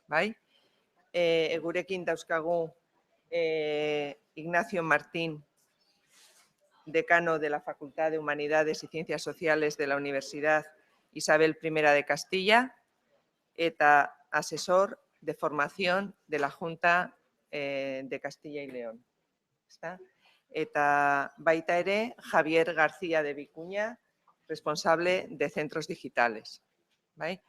bai? Gurekin dauzkagu Ignacio Martín, decano de la Facultad de Humanidades y Ciencias Sociales de la Universidad Isabel I de Castilla, eta asesor de formación de la Junta de Castilla y León. Eta baita ere Javier García de Vicuña, responsable de centros digitales. Bai?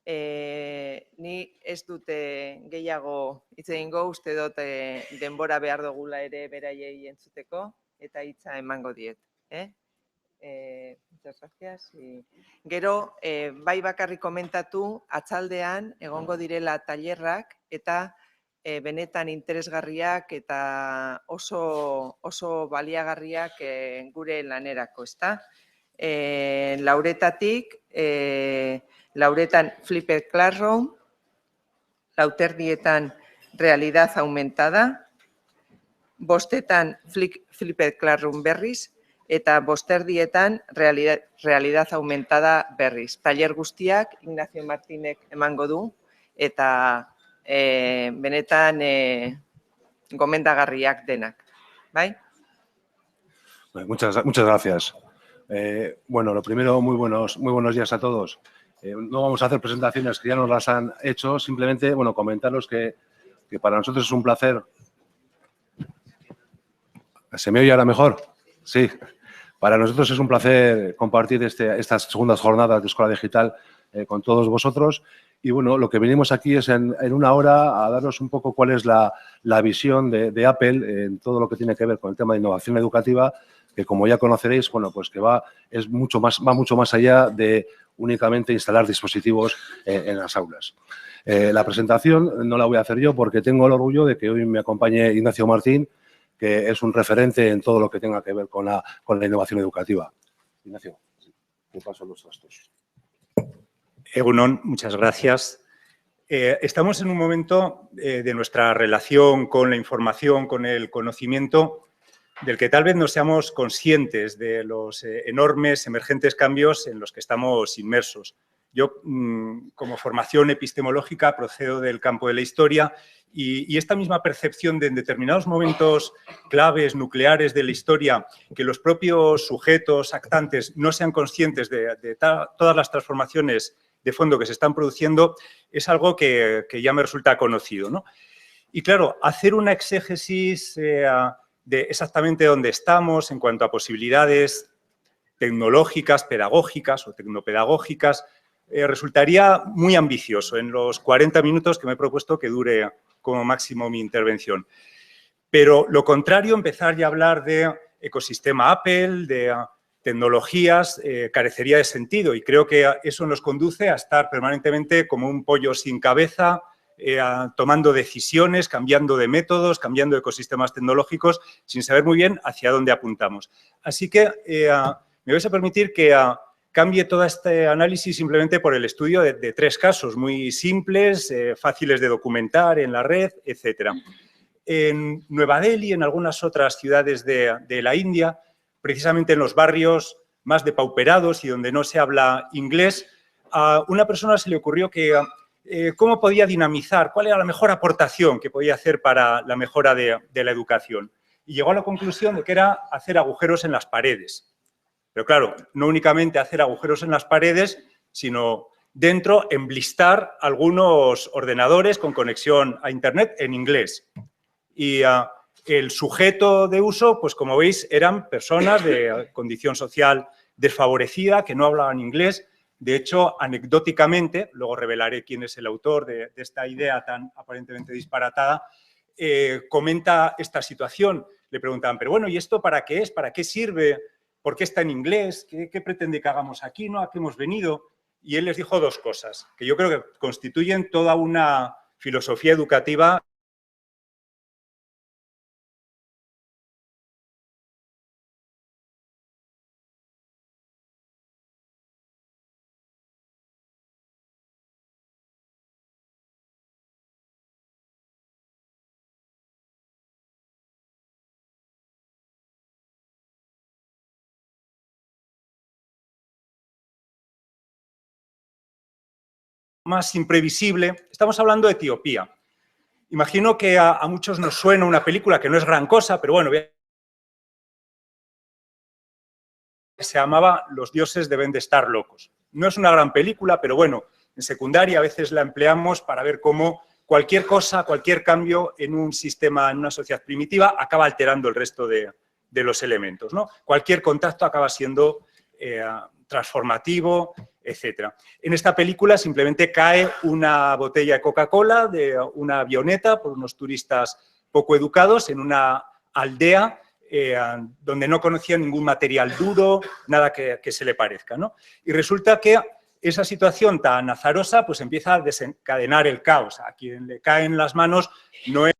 Ni ez dute gehiago hitz egingo, uste dut denbora behar dugula ere beraiei entzuteko, eta hitza emango diet. Muchas gracias. Gero, bai bakarrik komentatu, atzaldean egongo direla tailerrak eta benetan interesgarriak eta oso baliagarriak gure lanerako, ezta? Lauretatik, lauretan Flipped Classroom, lauterdietan realidad aumentada, bostetan Flipped Classroom berriz, eta bosterdietan realidad aumentada berriz. Taller guztiak Ignacio Martínek emango du, eta benetan gomendagarriak denak. ¿Bai? Muchas gracias. Bueno, lo primero, muy buenos días a todos. No vamos a hacer presentaciones que ya nos las han hecho, simplemente, bueno, comentaros que para nosotros es un placer. ¿Se me oye ahora mejor? Sí. Para nosotros es un placer compartir estas segundas jornadas de Escuela Digital con todos vosotros. Y, bueno, lo que venimos aquí es en una hora a daros un poco cuál es la visión de Apple en todo lo que tiene que ver con el tema de innovación educativa, que, como ya conoceréis, bueno, pues que va mucho más allá de únicamente instalar dispositivos en las aulas. La presentación no la voy a hacer yo porque tengo el orgullo de que hoy me acompañe Ignacio Martín, que es un referente en todo lo que tenga que ver con la innovación educativa. Ignacio, te paso los trastos. Egunon, muchas gracias. Estamos en un momento de nuestra relación con la información, con el conocimiento, del que tal vez no seamos conscientes de los enormes, emergentes cambios en los que estamos inmersos. Yo, como formación epistemológica, procedo del campo de la historia y esta misma percepción de en determinados momentos claves, nucleares de la historia, que los propios sujetos actantes no sean conscientes de todas las transformaciones de fondo que se están produciendo, es algo que ya me resulta conocido, ¿no? Y claro, hacer una exégesis de exactamente dónde estamos en cuanto a posibilidades tecnológicas, pedagógicas o tecnopedagógicas, resultaría muy ambicioso en los 40 minutos que me he propuesto que dure como máximo mi intervención. Pero lo contrario, empezar ya a hablar de ecosistema Apple, de tecnologías, carecería de sentido y creo que eso nos conduce a estar permanentemente como un pollo sin cabeza, tomando decisiones, cambiando de métodos, cambiando de ecosistemas tecnológicos, sin saber muy bien hacia dónde apuntamos. Así que me vais a permitir que cambie todo este análisis simplemente por el estudio de tres casos muy simples, fáciles de documentar en la red, etcétera. En Nueva Delhi, en algunas otras ciudades de la India, precisamente en los barrios más depauperados y donde no se habla inglés, a una persona se le ocurrió que cómo podía dinamizar, cuál era la mejor aportación que podía hacer para la mejora de la educación. Y llegó a la conclusión de que era hacer agujeros en las paredes. Pero claro, no únicamente hacer agujeros en las paredes, sino dentro emblistar algunos ordenadores con conexión a Internet en inglés. Y el sujeto de uso, pues como veis, eran personas de condición social desfavorecida, que no hablaban inglés. De hecho, anecdóticamente, luego revelaré quién es el autor de esta idea tan aparentemente disparatada, comenta esta situación. Le preguntaban, pero bueno, ¿y esto para qué es? ¿Para qué sirve? ¿Por qué está en inglés? ¿Qué pretende que hagamos aquí? ¿No? ¿A qué hemos venido? Y él les dijo dos cosas, que yo creo que constituyen toda una filosofía educativa más imprevisible. Estamos hablando de Etiopía. Imagino que a muchos nos suena una película que no es gran cosa, pero bueno, se llamaba Los dioses deben de estar locos. No es una gran película, pero bueno, en secundaria a veces la empleamos para ver cómo cualquier cosa, cualquier cambio en un sistema, en una sociedad primitiva, acaba alterando el resto de los elementos, ¿no? Cualquier contacto acaba siendo transformativo, etc. En esta película simplemente cae una botella de Coca-Cola de una avioneta por unos turistas poco educados en una aldea donde no conocían ningún material duro, nada que se le parezca, ¿no? Y resulta que esa situación tan azarosa pues empieza a desencadenar el caos. A quien le cae en las manos no es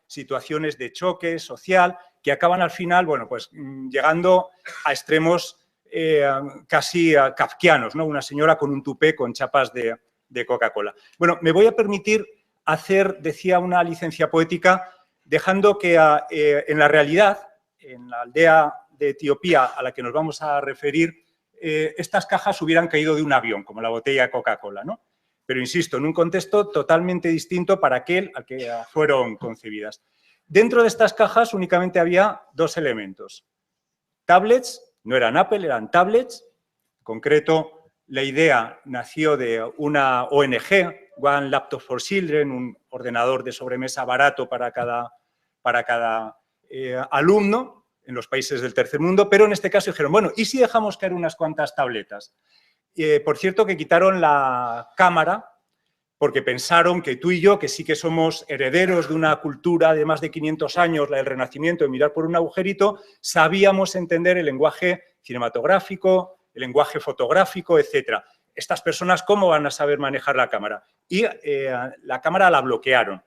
situaciones de choque social que acaban al final, bueno, pues llegando a extremos casi kafkianos, ¿no? Una señora con un tupé con chapas de Coca-Cola. Bueno, me voy a permitir hacer, decía, una licencia poética, dejando que en la realidad, en la aldea de Etiopía a la que nos vamos a referir, estas cajas hubieran caído de un avión, como la botella de Coca-Cola, ¿no? Pero, insisto, en un contexto totalmente distinto para aquel al que fueron concebidas. Dentro de estas cajas únicamente había dos elementos. Tablets, no eran Apple, eran tablets. En concreto, la idea nació de una ONG, One Laptop for Children, un ordenador de sobremesa barato para cada alumno en los países del tercer mundo, pero en este caso dijeron, bueno, ¿y si dejamos caer unas cuantas tabletas? Por cierto, que quitaron la cámara porque pensaron que tú y yo, que sí que somos herederos de una cultura de más de 500 años, la del Renacimiento, de mirar por un agujerito, sabíamos entender el lenguaje cinematográfico, el lenguaje fotográfico, etc. Estas personas, ¿cómo van a saber manejar la cámara? Y la cámara la bloquearon,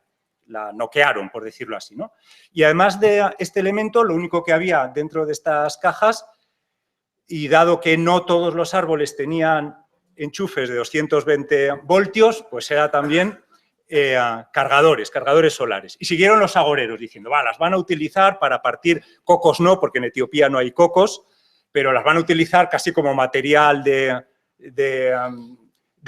la noquearon, por decirlo así, ¿no? Y además de este elemento, lo único que había dentro de estas cajas, y dado que no todos los árboles tenían enchufes de 220 voltios, pues era también cargadores solares. Y siguieron los agoreros diciendo, va, las van a utilizar para partir cocos, no, porque en Etiopía no hay cocos, pero las van a utilizar casi como material de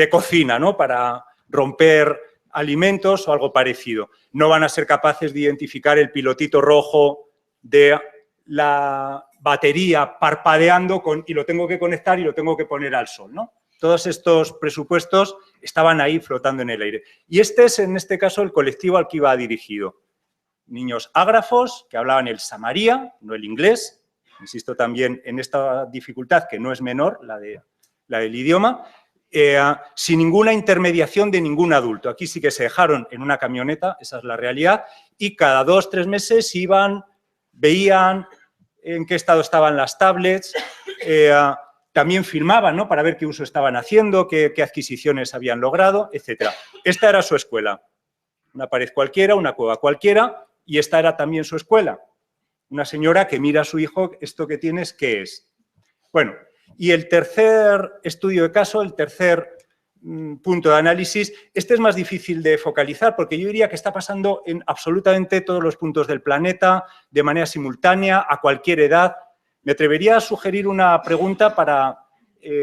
cocina, ¿no? Para romper alimentos o algo parecido. No van a ser capaces de identificar el pilotito rojo de la batería parpadeando y lo tengo que conectar y lo tengo que poner al sol, ¿no? Todos estos presupuestos estaban ahí flotando en el aire. Y este es, en este caso, el colectivo al que iba dirigido. Niños ágrafos que hablaban el samaría, no el inglés. Insisto también en esta dificultad, que no es menor, la del idioma, sin ninguna intermediación de ningún adulto. Aquí sí que se dejaron en una camioneta, esa es la realidad, y cada 2 o 3 meses iban, veían en qué estado estaban las tablets, también filmaban, ¿no? Para ver qué uso estaban haciendo, qué adquisiciones habían logrado, etc. Esta era su escuela. Una pared cualquiera, una cueva cualquiera, y esta era también su escuela. Una señora que mira a su hijo, ¿esto que tienes qué es? Bueno, y el tercer estudio de caso, el tercer punto de análisis, este es más difícil de focalizar porque yo diría que está pasando en absolutamente todos los puntos del planeta, de manera simultánea, a cualquier edad. Me atrevería a sugerir una pregunta para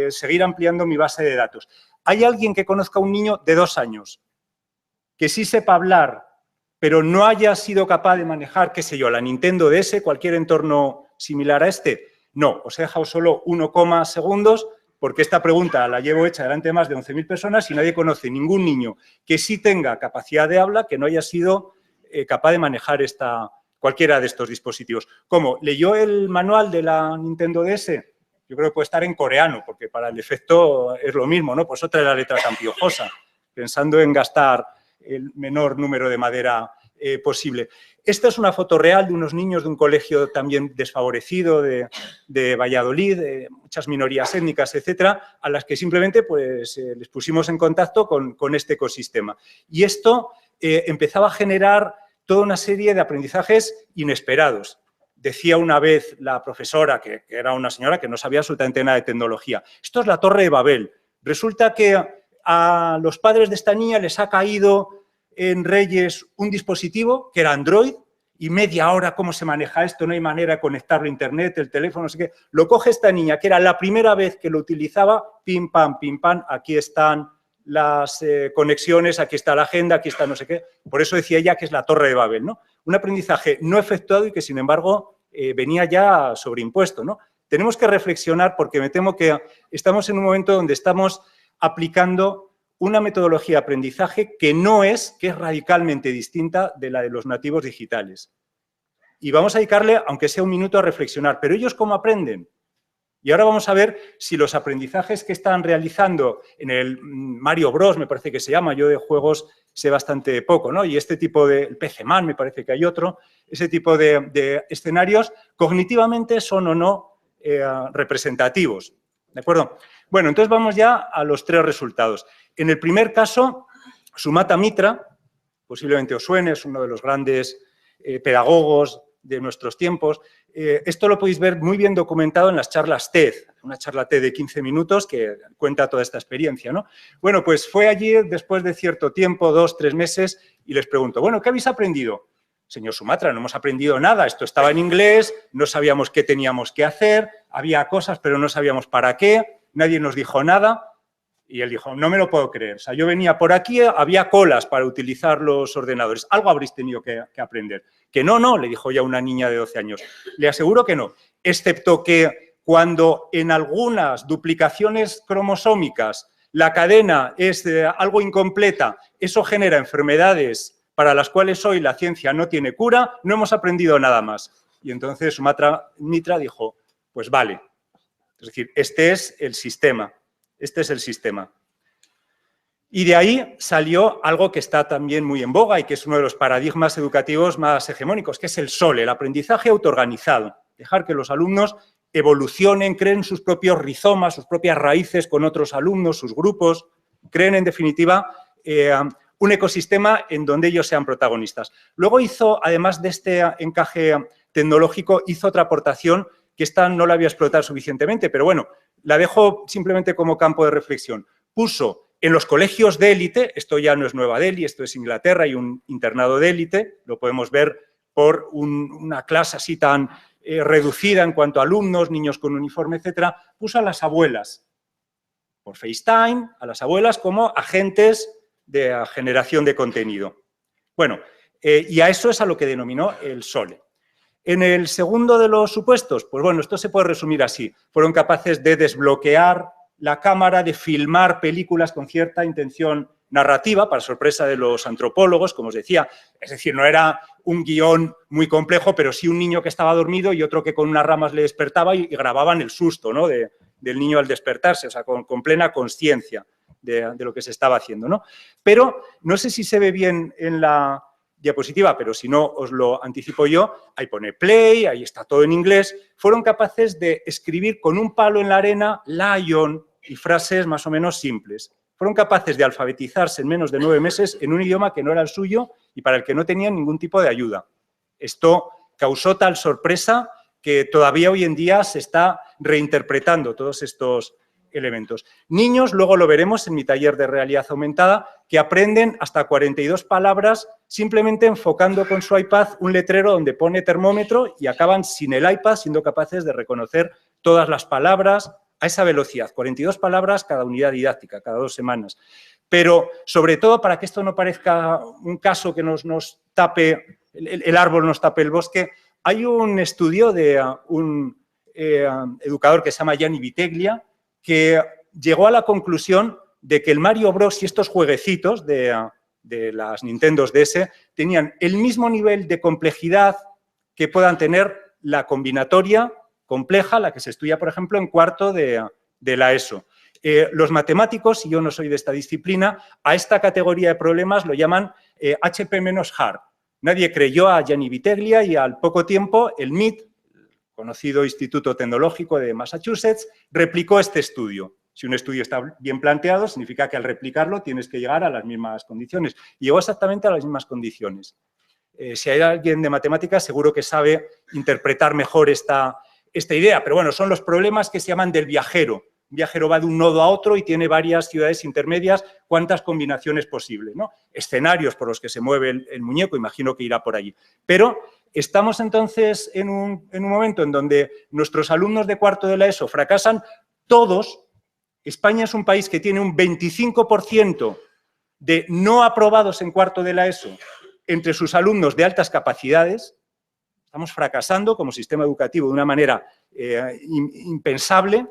seguir ampliando mi base de datos. ¿Hay alguien que conozca a un niño de 2 años que sí sepa hablar, pero no haya sido capaz de manejar, qué sé yo, la Nintendo DS, cualquier entorno similar a este? No, os he dejado solo 1, segundos porque esta pregunta la llevo hecha delante de más de 11.000 personas y nadie conoce ningún niño que sí tenga capacidad de habla que no haya sido capaz de manejar cualquiera de estos dispositivos. ¿Cómo? ¿Leyó el manual de la Nintendo DS? Yo creo que puede estar en coreano, porque para el efecto es lo mismo, ¿no? Pues otra de la letra tan piojosa, pensando en gastar el menor número de madera posible. Esta es una foto real de unos niños de un colegio también desfavorecido de Valladolid, de muchas minorías étnicas, etcétera, a las que simplemente pues, les pusimos en contacto con este ecosistema. Y esto empezaba a generar toda una serie de aprendizajes inesperados. Decía una vez la profesora, que era una señora que no sabía absolutamente nada de tecnología, esto es la Torre de Babel. Resulta que a los padres de esta niña les ha caído en Reyes un dispositivo que era Android y media hora, ¿cómo se maneja esto? No hay manera de conectarlo a internet, el teléfono, no sé qué. Lo coge esta niña, que era la primera vez que lo utilizaba, pim, pam, aquí están las conexiones, aquí está la agenda, aquí está no sé qué. Por eso decía ella que es la Torre de Babel, ¿no? Un aprendizaje no efectuado y que, sin embargo, venía ya sobreimpuesto, ¿no? Tenemos que reflexionar porque me temo que estamos en un momento donde estamos aplicando una metodología de aprendizaje que es radicalmente distinta de la de los nativos digitales. Y vamos a dedicarle, aunque sea un minuto, a reflexionar. ¿Pero ellos cómo aprenden? Y ahora vamos a ver si los aprendizajes que están realizando en el Mario Bros, me parece que se llama, yo de juegos sé bastante poco, ¿no? Y este tipo de, el PGMan, me parece que hay otro, ese tipo de escenarios, cognitivamente son o no representativos, ¿de acuerdo? Bueno, entonces vamos ya a los 3 resultados. En el primer caso, Sumata Mitra, posiblemente os suene, es uno de los grandes pedagogos de nuestros tiempos. Esto lo podéis ver muy bien documentado en las charlas TED, una charla TED de 15 minutos que cuenta toda esta experiencia, ¿no? Bueno, pues fue allí después de cierto tiempo, 2, 3 meses, y les pregunto, bueno, ¿qué habéis aprendido? Señor Sumatra, no hemos aprendido nada, esto estaba en inglés, no sabíamos qué teníamos que hacer, había cosas, pero no sabíamos para qué, nadie nos dijo nada. Y él dijo, no me lo puedo creer, o sea, yo venía por aquí, había colas para utilizar los ordenadores, algo habréis tenido que aprender. Que no, le dijo ya una niña de 12 años, le aseguro que no, excepto que cuando en algunas duplicaciones cromosómicas la cadena es algo incompleta, eso genera enfermedades para las cuales hoy la ciencia no tiene cura, no hemos aprendido nada más. Y entonces Sumata Mitra dijo, pues vale, es decir, este es el sistema. Este es el sistema. Y de ahí salió algo que está también muy en boga y que es uno de los paradigmas educativos más hegemónicos, que es el SOLE, el aprendizaje autoorganizado. Dejar que los alumnos evolucionen, creen sus propios rizomas, sus propias raíces con otros alumnos, sus grupos, creen en definitiva un ecosistema en donde ellos sean protagonistas. Luego hizo, además de este encaje tecnológico, hizo otra aportación que esta no la había explotado suficientemente, pero bueno, la dejo simplemente como campo de reflexión. Puso en los colegios de élite, esto ya no es Nueva Delhi, esto es Inglaterra, hay un internado de élite, lo podemos ver por una clase así tan reducida en cuanto a alumnos, niños con uniforme, etcétera, puso a las abuelas por FaceTime, a las abuelas como agentes de generación de contenido. Bueno, y a eso es a lo que denominó el SOLE. En el segundo de los supuestos, pues bueno, esto se puede resumir así. Fueron capaces de desbloquear la cámara, de filmar películas con cierta intención narrativa, para sorpresa de los antropólogos, como os decía. Es decir, no era un guión muy complejo, pero sí un niño que estaba dormido y otro que con unas ramas le despertaba y grababan el susto, ¿no?, del niño al despertarse, o sea, con plena conciencia de lo que se estaba haciendo, ¿no? Pero no sé si se ve bien en la diapositiva, pero si no os lo anticipo yo, ahí pone play, ahí está todo en inglés. Fueron capaces de escribir con un palo en la arena lion y frases más o menos simples. Fueron capaces de alfabetizarse en menos de 9 meses en un idioma que no era el suyo y para el que no tenían ningún tipo de ayuda. Esto causó tal sorpresa que todavía hoy en día se está reinterpretando todos estos elementos. Niños, luego lo veremos en mi taller de realidad aumentada, que aprenden hasta 42 palabras simplemente enfocando con su iPad un letrero donde pone termómetro y acaban sin el iPad siendo capaces de reconocer todas las palabras a esa velocidad, 42 palabras cada unidad didáctica, cada 2 semanas. Pero, sobre todo, para que esto no parezca un caso que nos tape, el árbol nos tape el bosque, hay un estudio de un educador que se llama Gianni Viteglia, que llegó a la conclusión de que el Mario Bros. Y estos jueguecitos de las Nintendo DS tenían el mismo nivel de complejidad que puedan tener la combinatoria compleja, la que se estudia, por ejemplo, en cuarto de la ESO. Los matemáticos, y yo no soy de esta disciplina, a esta categoría de problemas lo llaman HP-hard. Nadie creyó a Gianni Viteglia y al poco tiempo el MIT, conocido Instituto Tecnológico de Massachusetts, replicó este estudio. Si un estudio está bien planteado, significa que al replicarlo tienes que llegar a las mismas condiciones. Y llegó exactamente a las mismas condiciones. Si hay alguien de matemáticas, seguro que sabe interpretar mejor esta idea. Pero bueno, son los problemas que se llaman del viajero. Un viajero va de un nodo a otro y tiene varias ciudades intermedias, ¿cuántas combinaciones posibles, ¿no? Escenarios por los que se mueve el muñeco, imagino que irá por allí. Pero estamos entonces en un momento en donde nuestros alumnos de cuarto de la ESO fracasan todos. España es un país que tiene un 25% de no aprobados en cuarto de la ESO entre sus alumnos de altas capacidades. Estamos fracasando como sistema educativo de una manera impensable,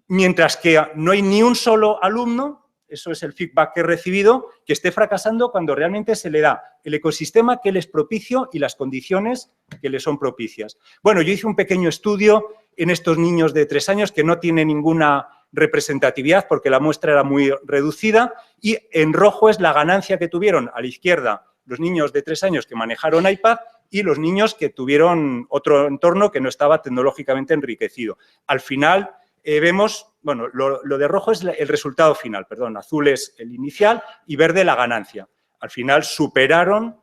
mientras que no hay ni un solo alumno, eso es el feedback que he recibido, que esté fracasando cuando realmente se le da el ecosistema que les es propicio y las condiciones que les son propicias. Bueno, yo hice un pequeño estudio en estos niños de 3 años que no tiene ninguna representatividad porque la muestra era muy reducida y en rojo es la ganancia que tuvieron a la izquierda los niños de 3 años que manejaron iPad y los niños que tuvieron otro entorno que no estaba tecnológicamente enriquecido. Al final vemos, bueno, lo de rojo es el resultado final, perdón, azul es el inicial y verde la ganancia. Al final superaron,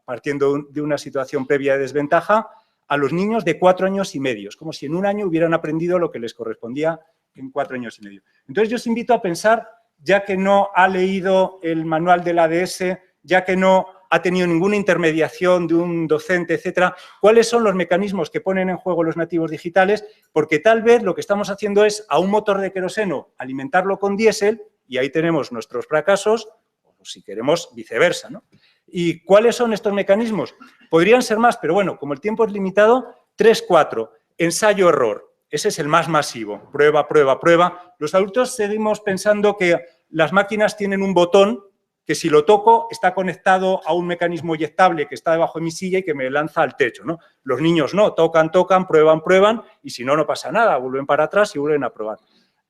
partiendo de una situación previa de desventaja, a los niños de 4 años y medio. Es como si en un año hubieran aprendido lo que les correspondía en 4 años y medio. Entonces yo os invito a pensar, ya que no ha leído el manual del ADS, ya que no ha tenido ninguna intermediación de un docente, etcétera, cuáles son los mecanismos que ponen en juego los nativos digitales, porque tal vez lo que estamos haciendo es a un motor de queroseno alimentarlo con diésel y ahí tenemos nuestros fracasos, o si queremos viceversa, ¿no? ¿Y cuáles son estos mecanismos? Podrían ser más, pero bueno, como el tiempo es limitado, 3, 4, ensayo-error. Ese es el más masivo, prueba, prueba, prueba. Los adultos seguimos pensando que las máquinas tienen un botón que si lo toco está conectado a un mecanismo eyectable que está debajo de mi silla y que me lanza al techo, ¿no? Los niños no, tocan, tocan, prueban, prueban y si no, no pasa nada, vuelven para atrás y vuelven a probar.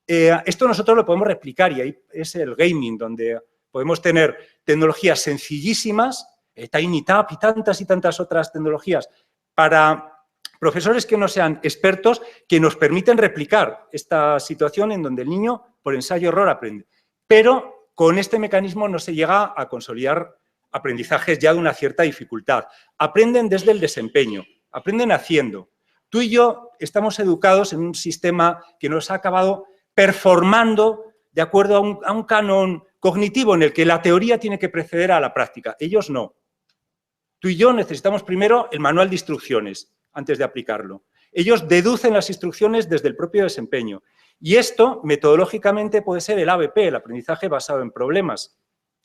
Esto nosotros lo podemos replicar y ahí es el gaming, donde podemos tener tecnologías sencillísimas, TinyTap y tantas otras tecnologías para profesores que no sean expertos, que nos permiten replicar esta situación en donde el niño, por ensayo-error, aprende. Pero con este mecanismo no se llega a consolidar aprendizajes ya de una cierta dificultad. Aprenden desde el desempeño, aprenden haciendo. Tú y yo estamos educados en un sistema que nos ha acabado performando de acuerdo a un canon cognitivo en el que la teoría tiene que preceder a la práctica. Ellos no. Tú y yo necesitamos primero el manual de instrucciones antes de aplicarlo. Ellos deducen las instrucciones desde el propio desempeño. Y esto, metodológicamente, puede ser el ABP, el aprendizaje basado en problemas.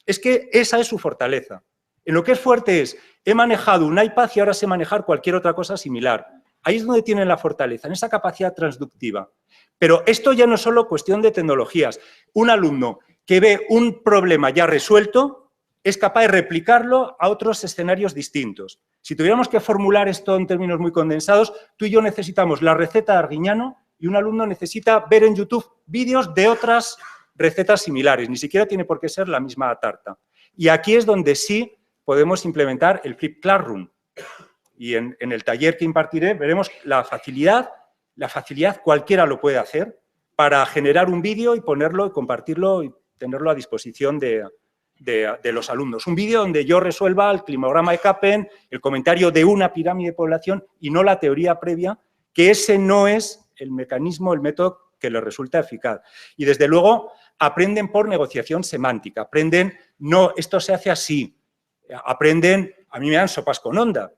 Es que esa es su fortaleza. En lo que es fuerte es, he manejado un iPad y ahora sé manejar cualquier otra cosa similar. Ahí es donde tienen la fortaleza, en esa capacidad transductiva. Pero esto ya no es solo cuestión de tecnologías. Un alumno que ve un problema ya resuelto es capaz de replicarlo a otros escenarios distintos. Si tuviéramos que formular esto en términos muy condensados, tú y yo necesitamos la receta de Arguiñano y un alumno necesita ver en YouTube vídeos de otras recetas similares. Ni siquiera tiene por qué ser la misma tarta. Y aquí es donde sí podemos implementar el Flip Classroom. Y en el taller que impartiré veremos la facilidad cualquiera lo puede hacer para generar un vídeo y ponerlo y compartirlo y tenerlo a disposición de los alumnos. Un vídeo donde yo resuelva el climograma de Köppen, el comentario de una pirámide de población y no la teoría previa, que ese no es el mecanismo, el método que les resulta eficaz. Y desde luego aprenden por negociación semántica, aprenden, no, esto se hace así, aprenden, a mí me dan sopas con onda.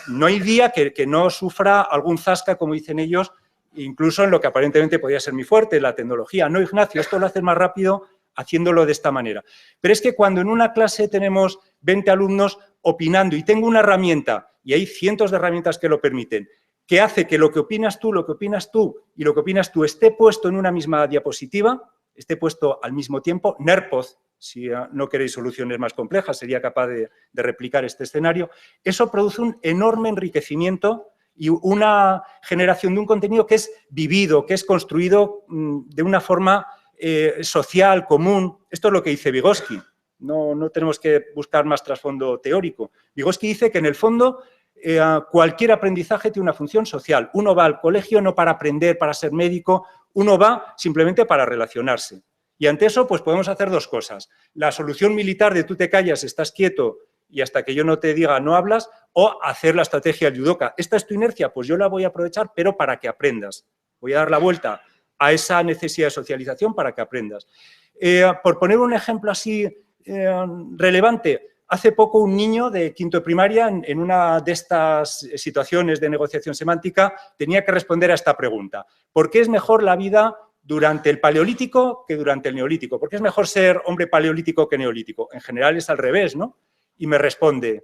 No hay día que no sufra algún zasca, como dicen ellos, incluso en lo que aparentemente podría ser mi fuerte, la tecnología. No, Ignacio, esto lo haces más rápido haciéndolo de esta manera. Pero es que cuando en una clase tenemos 20 alumnos opinando y tengo una herramienta, y hay cientos de herramientas que lo permiten, que hace que lo que opinas tú y lo que opinas tú esté puesto en una misma diapositiva, esté puesto al mismo tiempo. NERPOZ, si no queréis soluciones más complejas, sería capaz de replicar este escenario. Eso produce un enorme enriquecimiento y una generación de un contenido que es vivido, que es construido de una forma social, común. Esto es lo que dice Vygotsky. No tenemos que buscar más trasfondo teórico. Vygotsky dice que en el fondo cualquier aprendizaje tiene una función social. Uno va al colegio no para aprender, para ser médico, uno va simplemente para relacionarse. Y ante eso, pues podemos hacer dos cosas. La solución militar de tú te callas, estás quieto y hasta que yo no te diga no hablas, o hacer la estrategia del judoka. Esta es tu inercia, pues yo la voy a aprovechar, pero para que aprendas. Voy a dar la vuelta a esa necesidad de socialización para que aprendas. Por poner un ejemplo así relevante, hace poco un niño de quinto de primaria, en una de estas situaciones de negociación semántica, tenía que responder a esta pregunta. ¿Por qué es mejor la vida durante el Paleolítico que durante el Neolítico? ¿Por qué es mejor ser hombre paleolítico que neolítico? En general es al revés, ¿no? Y me responde,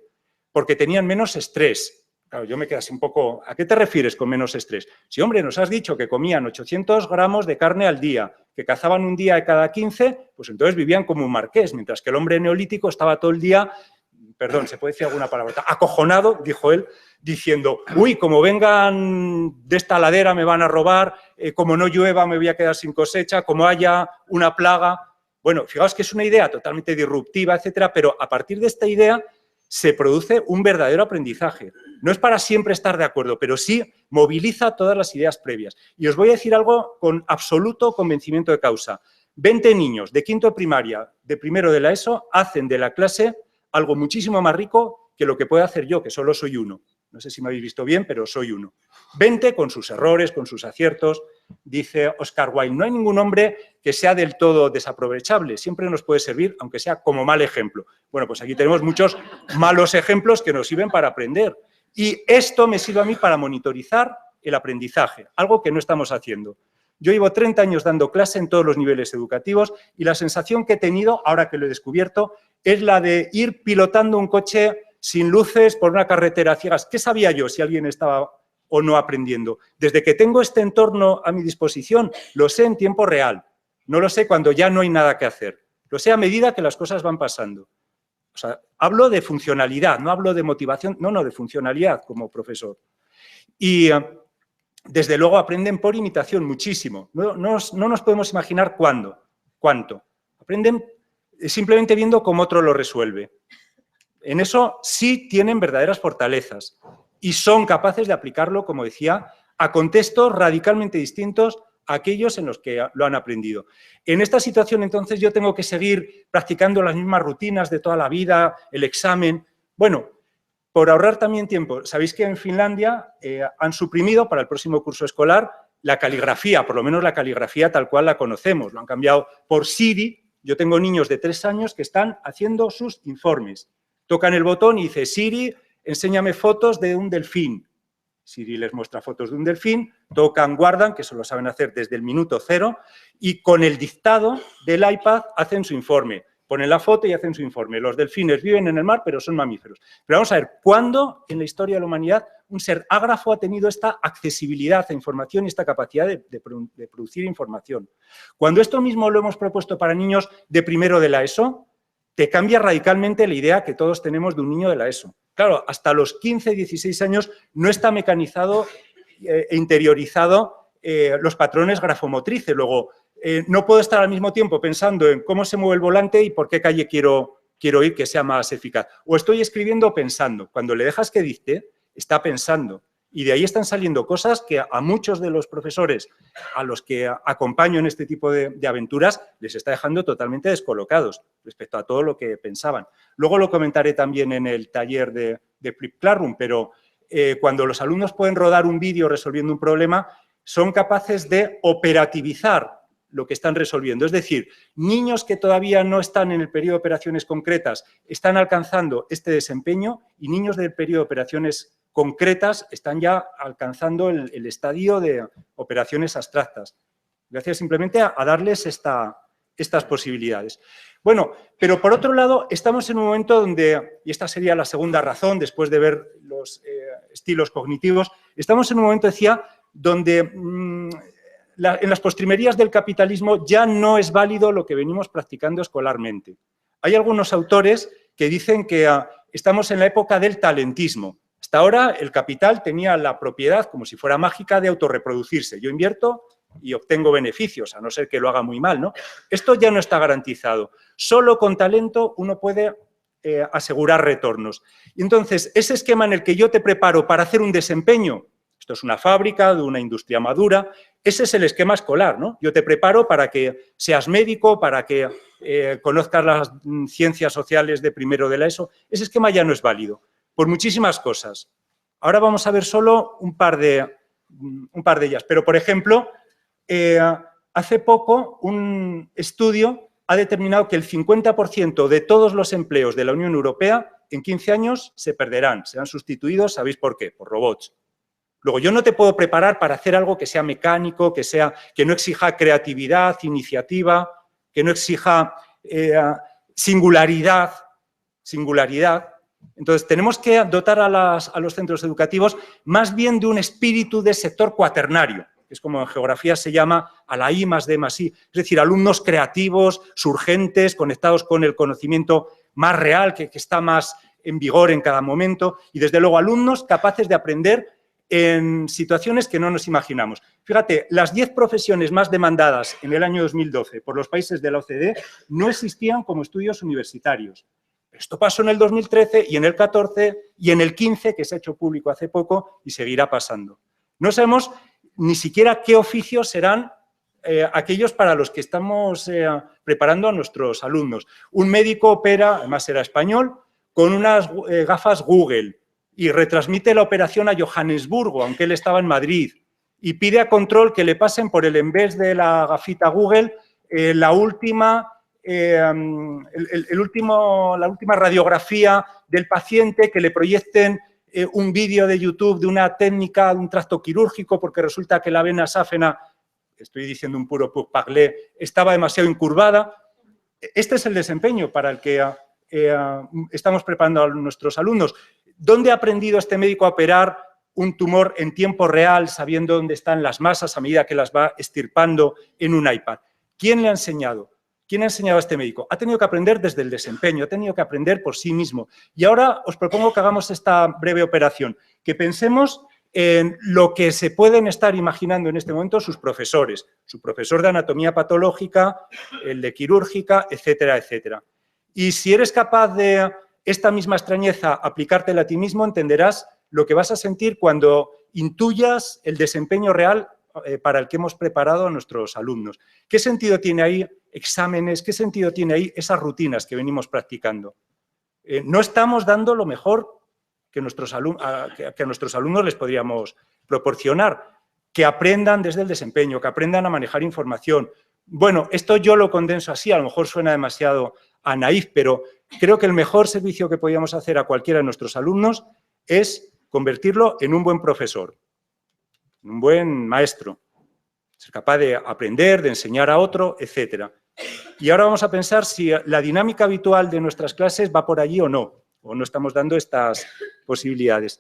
porque tenían menos estrés. Claro, yo me quedé así un poco, ¿a qué te refieres con menos estrés? Sí, hombre, nos has dicho que comían 800 gramos de carne al día, que cazaban un día de cada 15, pues entonces vivían como un marqués, mientras que el hombre neolítico estaba todo el día, perdón, ¿se puede decir alguna palabra? Acojonado, dijo él, diciendo, uy, como vengan de esta ladera me van a robar, como no llueva me voy a quedar sin cosecha, como haya una plaga. Bueno, fijaos que es una idea totalmente disruptiva, etcétera, pero a partir de esta idea se produce un verdadero aprendizaje. No es para siempre estar de acuerdo, pero sí moviliza todas las ideas previas. Y os voy a decir algo con absoluto convencimiento de causa. 20 niños de quinto de primaria, de primero de la ESO, hacen de la clase algo muchísimo más rico que lo que puedo hacer yo, que solo soy uno. No sé si me habéis visto bien, pero soy uno. 20 con sus errores, con sus aciertos. Dice Oscar Wilde, no hay ningún hombre que sea del todo desaprovechable, siempre nos puede servir, aunque sea como mal ejemplo. Bueno, pues aquí tenemos muchos malos ejemplos que nos sirven para aprender. Y esto me sirve a mí para monitorizar el aprendizaje, algo que no estamos haciendo. Yo llevo 30 años dando clase en todos los niveles educativos y la sensación que he tenido, ahora que lo he descubierto, es la de ir pilotando un coche sin luces por una carretera a ciegas. ¿Qué sabía yo si alguien estaba o no aprendiendo? Desde que tengo este entorno a mi disposición, lo sé en tiempo real. No lo sé cuando ya no hay nada que hacer. Lo sé a medida que las cosas van pasando. O sea, hablo de funcionalidad, no hablo de motivación, no, de funcionalidad como profesor. Y desde luego aprenden por imitación muchísimo. No nos podemos imaginar cuánto. Aprenden simplemente viendo cómo otro lo resuelve. En eso sí tienen verdaderas fortalezas y son capaces de aplicarlo, como decía, a contextos radicalmente distintos a aquellos en los que lo han aprendido. En esta situación, entonces, yo tengo que seguir practicando las mismas rutinas de toda la vida, el examen. Bueno, por ahorrar también tiempo, sabéis que en Finlandia han suprimido para el próximo curso escolar la caligrafía, por lo menos la caligrafía tal cual la conocemos. Lo han cambiado por Siri. Yo tengo niños de 3 años que están haciendo sus informes. Tocan el botón y dice, Siri, enséñame fotos de un delfín. Siri les muestra fotos de un delfín, tocan, guardan, que eso lo saben hacer desde el minuto 0, y con el dictado del iPad hacen su informe. Ponen la foto y hacen su informe. Los delfines viven en el mar, pero son mamíferos. Pero vamos a ver, ¿cuándo en la historia de la humanidad un ser ágrafo ha tenido esta accesibilidad a información y esta capacidad de producir información? Cuando esto mismo lo hemos propuesto para niños de primero de la ESO, te cambia radicalmente la idea que todos tenemos de un niño de la ESO. Claro, hasta los 15, 16 años no está mecanizado e interiorizado los patrones grafomotrices. Luego, no puedo estar al mismo tiempo pensando en cómo se mueve el volante y por qué calle quiero ir que sea más eficaz. O estoy escribiendo pensando. Cuando le dejas que dicte, está pensando. Y de ahí están saliendo cosas que a muchos de los profesores a los que acompaño en este tipo de aventuras les está dejando totalmente descolocados respecto a todo lo que pensaban. Luego lo comentaré también en el taller de Flip Classroom, pero cuando los alumnos pueden rodar un vídeo resolviendo un problema, son capaces de operativizar lo que están resolviendo. Es decir, niños que todavía no están en el periodo de operaciones concretas están alcanzando este desempeño y niños del periodo de operaciones concretas están ya alcanzando el estadio de operaciones abstractas. Gracias simplemente a darles estas posibilidades. Bueno, pero por otro lado, estamos en un momento donde, y esta sería la segunda razón después de ver los estilos cognitivos, estamos en un momento, decía, donde en las postrimerías del capitalismo ya no es válido lo que venimos practicando escolarmente. Hay algunos autores que dicen que estamos en la época del talentismo. Hasta ahora el capital tenía la propiedad, como si fuera mágica, de autorreproducirse. Yo invierto y obtengo beneficios, a no ser que lo haga muy mal, ¿no? Esto ya no está garantizado. Solo con talento uno puede asegurar retornos. Y entonces, ese esquema en el que yo te preparo para hacer un desempeño, esto es una fábrica de una industria madura, ese es el esquema escolar, ¿no? Yo te preparo para que seas médico, para que conozcas las ciencias sociales de primero de la ESO. Ese esquema ya no es válido, por muchísimas cosas. Ahora vamos a ver solo un par de ellas. Pero, por ejemplo, hace poco un estudio ha determinado que el 50% de todos los empleos de la Unión Europea en 15 años se perderán, serán sustituidos, ¿sabéis por qué? Por robots. Luego, yo no te puedo preparar para hacer algo que sea mecánico, que no exija creatividad, iniciativa, que no exija singularidad. Entonces, tenemos que dotar a los centros educativos más bien de un espíritu de sector cuaternario, que es como en geografía se llama a la I+D+I, es decir, alumnos creativos, surgentes, conectados con el conocimiento más real, que está más en vigor en cada momento, y desde luego alumnos capaces de aprender en situaciones que no nos imaginamos. Fíjate, las 10 profesiones más demandadas en el año 2012 por los países de la OCDE no existían como estudios universitarios. Esto pasó en el 2013 y en el 14 y en el 15, que se ha hecho público hace poco, y seguirá pasando. No sabemos ni siquiera qué oficios serán aquellos para los que estamos preparando a nuestros alumnos. Un médico opera, además era español, con unas gafas Google y retransmite la operación a Johannesburgo, aunque él estaba en Madrid, y pide a control que le pasen por el en vez de la gafita Google la última radiografía del paciente, que le proyecten un vídeo de YouTube de una técnica, de un tracto quirúrgico, porque resulta que la vena sáfena, estoy diciendo un puro parler, estaba demasiado incurvada. Este es el desempeño para el que estamos preparando a nuestros alumnos. ¿Dónde ha aprendido este médico a operar un tumor en tiempo real, sabiendo dónde están las masas a medida que las va extirpando en un iPad? ¿Quién le ha enseñado? ¿Quién ha enseñado a este médico? Ha tenido que aprender desde el desempeño, ha tenido que aprender por sí mismo. Y ahora os propongo que hagamos esta breve operación, que pensemos en lo que se pueden estar imaginando en este momento sus profesores, su profesor de anatomía patológica, el de quirúrgica, etcétera, etcétera. Y si eres capaz de esta misma extrañeza aplicártela a ti mismo, entenderás lo que vas a sentir cuando intuyas el desempeño real para el que hemos preparado a nuestros alumnos. ¿Qué sentido tiene ahí exámenes? ¿Qué sentido tiene ahí esas rutinas que venimos practicando? No estamos dando lo mejor que a nuestros alumnos les podríamos proporcionar, que aprendan desde el desempeño, que aprendan a manejar información. Bueno, esto yo lo condenso así, a lo mejor suena demasiado a naif, pero creo que el mejor servicio que podíamos hacer a cualquiera de nuestros alumnos es convertirlo en un buen profesor, en un buen maestro, ser capaz de aprender, de enseñar a otro, etcétera. Y ahora vamos a pensar si la dinámica habitual de nuestras clases va por allí o no estamos dando estas posibilidades.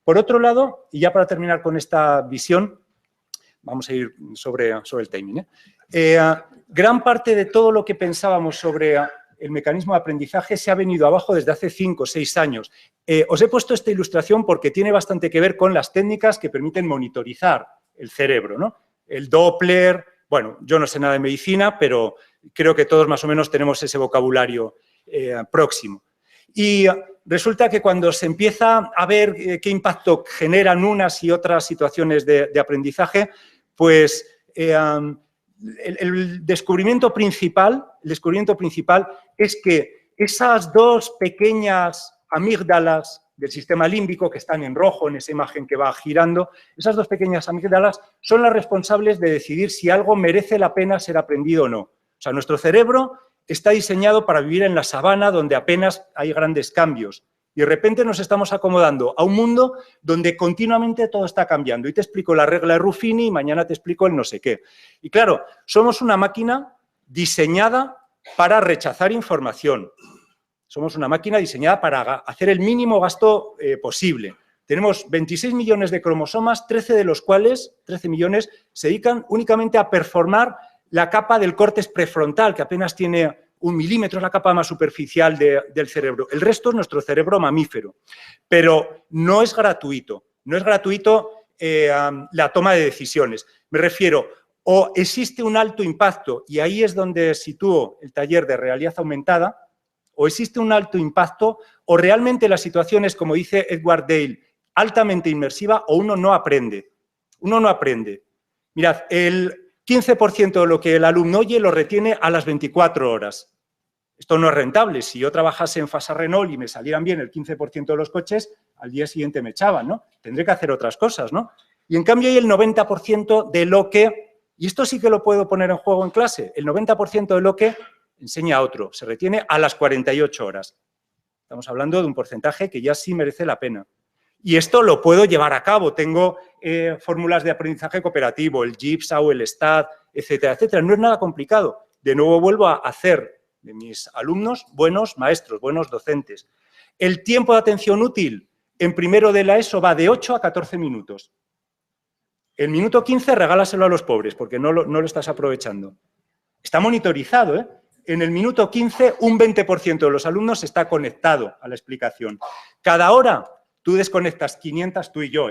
Por otro lado, y ya para terminar con esta visión, vamos a ir sobre el timing. Gran parte de todo lo que pensábamos sobre el mecanismo de aprendizaje se ha venido abajo desde hace 5 o 6 años. Os he puesto esta ilustración porque tiene bastante que ver con las técnicas que permiten monitorizar el cerebro, ¿no? El Doppler, bueno, yo no sé nada de medicina, pero creo que todos más o menos tenemos ese vocabulario próximo. Y resulta que cuando se empieza a ver qué impacto generan unas y otras situaciones de aprendizaje, pues el descubrimiento principal es que esas dos pequeñas amígdalas del sistema límbico, que están en rojo en esa imagen que va girando, esas dos pequeñas amígdalas son las responsables de decidir si algo merece la pena ser aprendido o no. O sea, nuestro cerebro está diseñado para vivir en la sabana, donde apenas hay grandes cambios. Y de repente nos estamos acomodando a un mundo donde continuamente todo está cambiando. Y te explico la regla de Ruffini y mañana te explico el no sé qué. Y claro, somos una máquina diseñada para rechazar información. Somos una máquina diseñada para hacer el mínimo gasto posible. Tenemos 26 millones de cromosomas, 13 de los cuales, 13 millones, se dedican únicamente a performar la capa del córtex prefrontal, que apenas tiene 1 milímetro, es la capa más superficial del cerebro. El resto es nuestro cerebro mamífero. Pero no es gratuito. No es gratuito la toma de decisiones. Me refiero, o existe un alto impacto, y ahí es donde sitúo el taller de realidad aumentada, o existe un alto impacto, o realmente la situación es, como dice Edward Dale, altamente inmersiva, o uno no aprende. Uno no aprende. Mirad, el 15% de lo que el alumno oye lo retiene a las 24 horas. Esto no es rentable. Si yo trabajase en Fasa Renault y me salieran bien el 15% de los coches, al día siguiente me echaban, ¿no? Tendré que hacer otras cosas, ¿no? Y en cambio hay el 90% de lo que Y esto sí que lo puedo poner en juego en clase. El 90% de lo que enseña otro se retiene a las 48 horas. Estamos hablando de un porcentaje que ya sí merece la pena. Y esto lo puedo llevar a cabo. Tengo fórmulas de aprendizaje cooperativo, el Jigsaw, el STAT, etcétera, etcétera. No es nada complicado. De nuevo vuelvo a hacer de mis alumnos buenos maestros, buenos docentes. El tiempo de atención útil en primero de la ESO va de 8 a 14 minutos. El minuto 15 regálaselo a los pobres porque no lo estás aprovechando. Está monitorizado, ¿eh? En el minuto 15 un 20% de los alumnos está conectado a la explicación. Cada hora tú desconectas 500, tú y yo,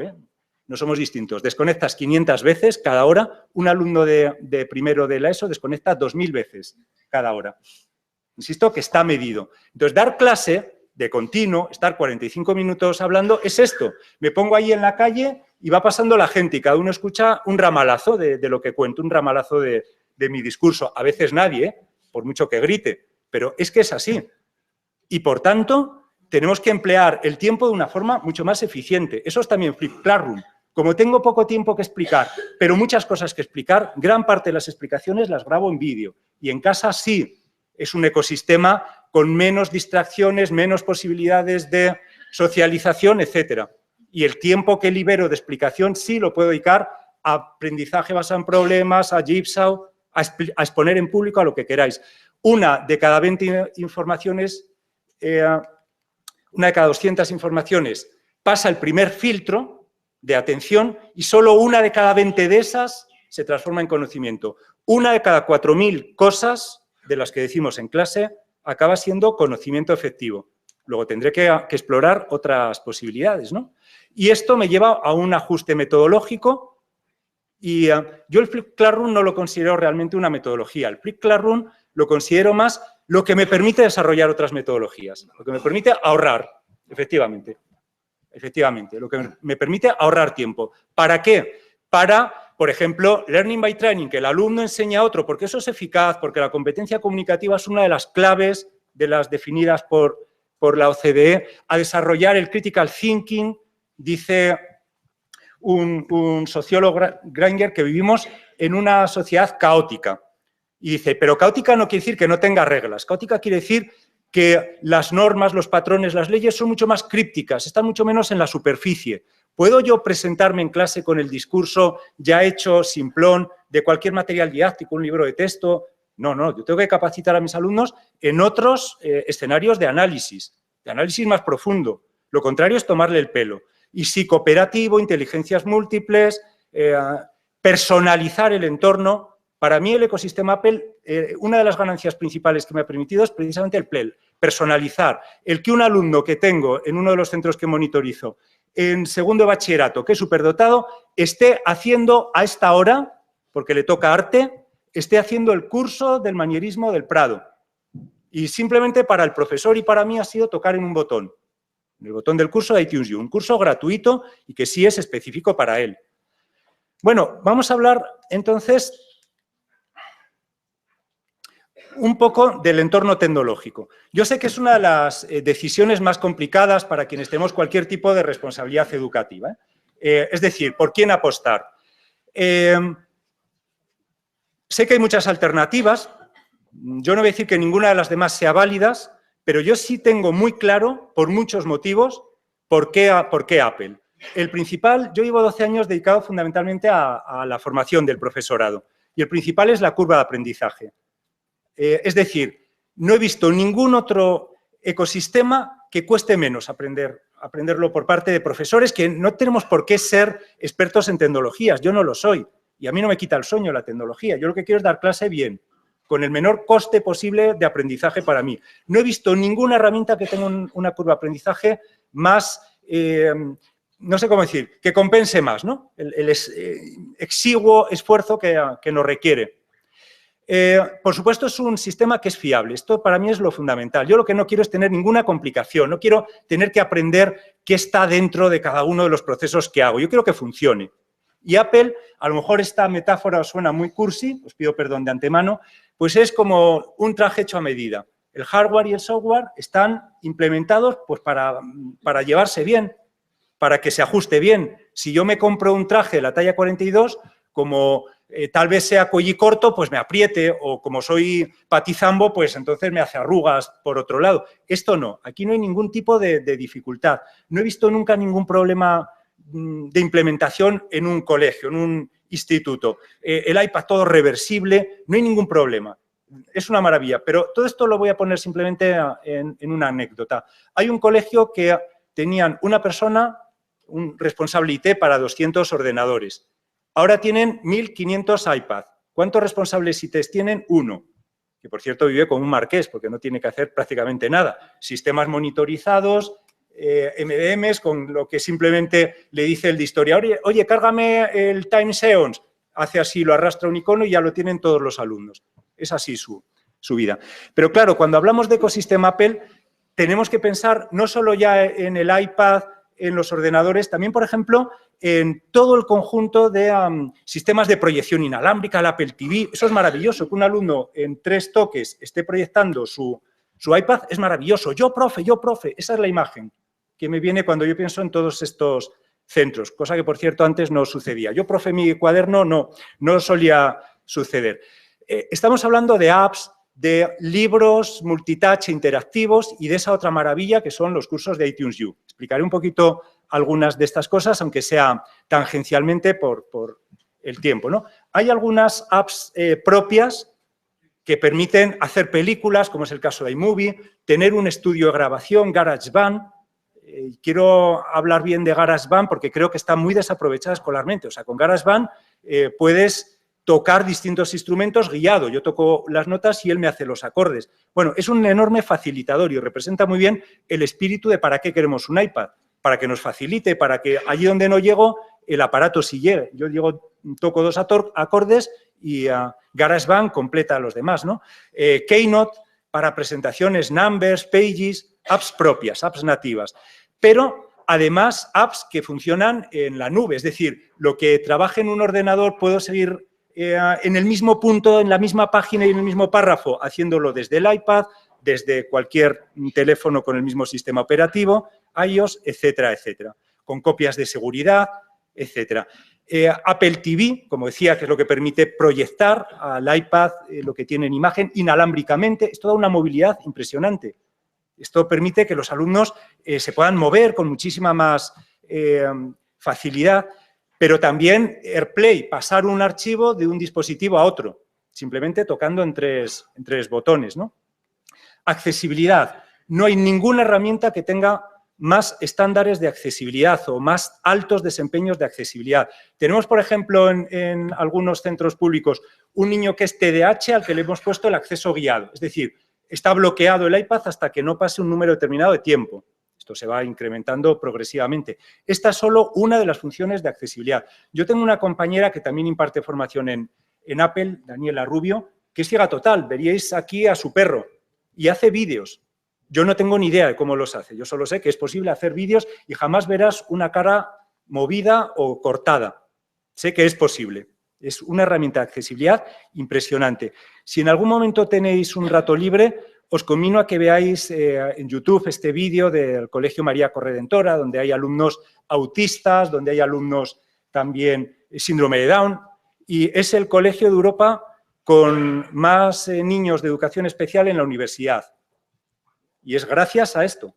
no somos distintos, desconectas 500 veces cada hora. Un alumno de primero de la ESO desconecta 2000 veces cada hora. Insisto que está medido. Entonces, dar clase de continuo, estar 45 minutos hablando, es esto. Me pongo ahí en la calle y va pasando la gente y cada uno escucha un ramalazo de lo que cuento, un ramalazo de mi discurso. A veces nadie, por mucho que grite, pero es que es así. Y, por tanto, tenemos que emplear el tiempo de una forma mucho más eficiente. Eso es también Flip Classroom. Como tengo poco tiempo que explicar, pero muchas cosas que explicar, gran parte de las explicaciones las grabo en vídeo. Y en casa sí, es un ecosistema con menos distracciones, menos posibilidades de socialización, etcétera. Y el tiempo que libero de explicación sí lo puedo dedicar a aprendizaje basado en problemas, a Jigsaw, a exponer en público, a lo que queráis. Una de cada 20 informaciones, una de cada 200 informaciones pasa el primer filtro de atención y solo una de cada 20 de esas se transforma en conocimiento. Una de cada 4000 cosas de las que decimos en clase acaba siendo conocimiento efectivo. Luego tendré que explorar otras posibilidades, ¿no? Y esto me lleva a un ajuste metodológico y yo el Flip Classroom no lo considero realmente una metodología. El Flip Classroom lo considero más lo que me permite desarrollar otras metodologías, lo que me permite ahorrar, efectivamente, lo que me permite ahorrar tiempo. ¿Para qué? Para, por ejemplo, Learning by Training, que el alumno enseña a otro, porque eso es eficaz, porque la competencia comunicativa es una de las claves de las definidas por la OCDE, a desarrollar el critical thinking. Dice un sociólogo, Granger, que vivimos en una sociedad caótica. Y dice, pero caótica no quiere decir que no tenga reglas. Caótica quiere decir que las normas, los patrones, las leyes son mucho más crípticas, están mucho menos en la superficie. ¿Puedo yo presentarme en clase con el discurso ya hecho, simplón, de cualquier material didáctico, un libro de texto? No, yo tengo que capacitar a mis alumnos en otros escenarios de análisis más profundo. Lo contrario es tomarle el pelo. Y psicooperativo, inteligencias múltiples, personalizar el entorno. Para mí el ecosistema Apple, una de las ganancias principales que me ha permitido es precisamente el personalizar. El que un alumno que tengo en uno de los centros que monitorizo en segundo de bachillerato, que es superdotado, esté haciendo a esta hora, porque le toca arte, esté haciendo el curso del manierismo del Prado. Y simplemente para el profesor y para mí ha sido tocar en un botón. El botón del curso de iTunes U, un curso gratuito y que sí es específico para él. Bueno, vamos a hablar entonces un poco del entorno tecnológico. Yo sé que es una de las decisiones más complicadas para quienes tenemos cualquier tipo de responsabilidad educativa. Es decir, ¿por quién apostar? Sé que hay muchas alternativas. Yo no voy a decir que ninguna de las demás sea válidas, pero yo sí tengo muy claro, por muchos motivos, por qué Apple. El principal, yo llevo 12 años dedicado fundamentalmente a la formación del profesorado, y el principal es la curva de aprendizaje. Es decir, no he visto ningún otro ecosistema que cueste menos aprenderlo por parte de profesores, que no tenemos por qué ser expertos en tecnologías. Yo no lo soy, y a mí no me quita el sueño la tecnología. Yo lo que quiero es dar clase bien, con el menor coste posible de aprendizaje para mí. No he visto ninguna herramienta que tenga una curva de aprendizaje más, no sé cómo decir, que compense más, ¿no? El exiguo esfuerzo que nos requiere. Por supuesto, es un sistema que es fiable. Esto para mí es lo fundamental. Yo lo que no quiero es tener ninguna complicación. No quiero tener que aprender qué está dentro de cada uno de los procesos que hago. Yo quiero que funcione. Y Apple, a lo mejor esta metáfora os suena muy cursi, os pido perdón de antemano, pues es como un traje hecho a medida. El hardware y el software están implementados pues, para llevarse bien, para que se ajuste bien. Si yo me compro un traje de la talla 42, como tal vez sea corto, pues me apriete, o como soy patizambo, pues entonces me hace arrugas por otro lado. Esto no, aquí no hay ningún tipo de dificultad. No he visto nunca ningún problema de implementación en un colegio, en un instituto. El iPad todo reversible, no hay ningún problema. Es una maravilla, pero todo esto lo voy a poner simplemente en una anécdota. Hay un colegio que tenían una persona, un responsable IT para 200 ordenadores. Ahora tienen 1.500 iPad. ¿Cuántos responsables IT tienen? Uno, que por cierto vive como un marqués porque no tiene que hacer prácticamente nada. Sistemas monitorizados, MDMs, con lo que simplemente le dice el de historia, oye, cárgame el Time Seance. Hace así, lo arrastra un icono y ya lo tienen todos los alumnos. Es así su vida. Pero claro, cuando hablamos de ecosistema Apple, tenemos que pensar no solo ya en el iPad, en los ordenadores, también, por ejemplo, en todo el conjunto de sistemas de proyección inalámbrica, el Apple TV. Eso es maravilloso, que un alumno en 3 toques esté proyectando su iPad, es maravilloso. Yo, profe, esa es la imagen que me viene cuando yo pienso en todos estos centros, cosa que, por cierto, antes no sucedía. Yo, profe, mi cuaderno no solía suceder. Estamos hablando de apps, de libros multitouch interactivos y de esa otra maravilla que son los cursos de iTunes U. Explicaré un poquito algunas de estas cosas, aunque sea tangencialmente por el tiempo, ¿no? Hay algunas apps propias que permiten hacer películas, como es el caso de iMovie, tener un estudio de grabación, GarageBand. Quiero hablar bien de GarageBand porque creo que está muy desaprovechada escolarmente. O sea, con GarageBand puedes tocar distintos instrumentos guiado. Yo toco las notas y él me hace los acordes. Bueno, es un enorme facilitador y representa muy bien el espíritu de para qué queremos un iPad. Para que nos facilite, para que allí donde no llego, el aparato sí llegue. Yo toco 2 acordes y GarageBand completa a los demás, ¿no? Keynote para presentaciones, Numbers, Pages, apps propias, apps nativas. Pero además apps que funcionan en la nube, es decir, lo que trabaje en un ordenador puedo seguir en el mismo punto, en la misma página y en el mismo párrafo, haciéndolo desde el iPad, desde cualquier teléfono con el mismo sistema operativo, iOS, etcétera, etcétera, con copias de seguridad, etcétera. Apple TV, como decía, que es lo que permite proyectar al iPad lo que tiene en imagen inalámbricamente, esto da una movilidad impresionante. Esto permite que los alumnos se puedan mover con muchísima más facilidad, pero también AirPlay, pasar un archivo de un dispositivo a otro, simplemente tocando en tres botones, ¿no? Accesibilidad. No hay ninguna herramienta que tenga más estándares de accesibilidad o más altos desempeños de accesibilidad. Tenemos, por ejemplo, en algunos centros públicos, un niño que es TDAH al que le hemos puesto el acceso guiado. Es decir, está bloqueado el iPad hasta que no pase un número determinado de tiempo. Esto se va incrementando progresivamente. Esta es solo una de las funciones de accesibilidad. Yo tengo una compañera que también imparte formación en Apple, Daniela Rubio, que es ciega total. Veríais aquí a su perro y hace vídeos. Yo no tengo ni idea de cómo los hace. Yo solo sé que es posible hacer vídeos y jamás verás una cara movida o cortada. Sé que es posible. Es una herramienta de accesibilidad impresionante. Si en algún momento tenéis un rato libre, os conmino a que veáis en YouTube este vídeo del Colegio María Corredentora, donde hay alumnos autistas, donde hay alumnos también síndrome de Down, y es el colegio de Europa con más niños de educación especial en la universidad. Y es gracias a esto.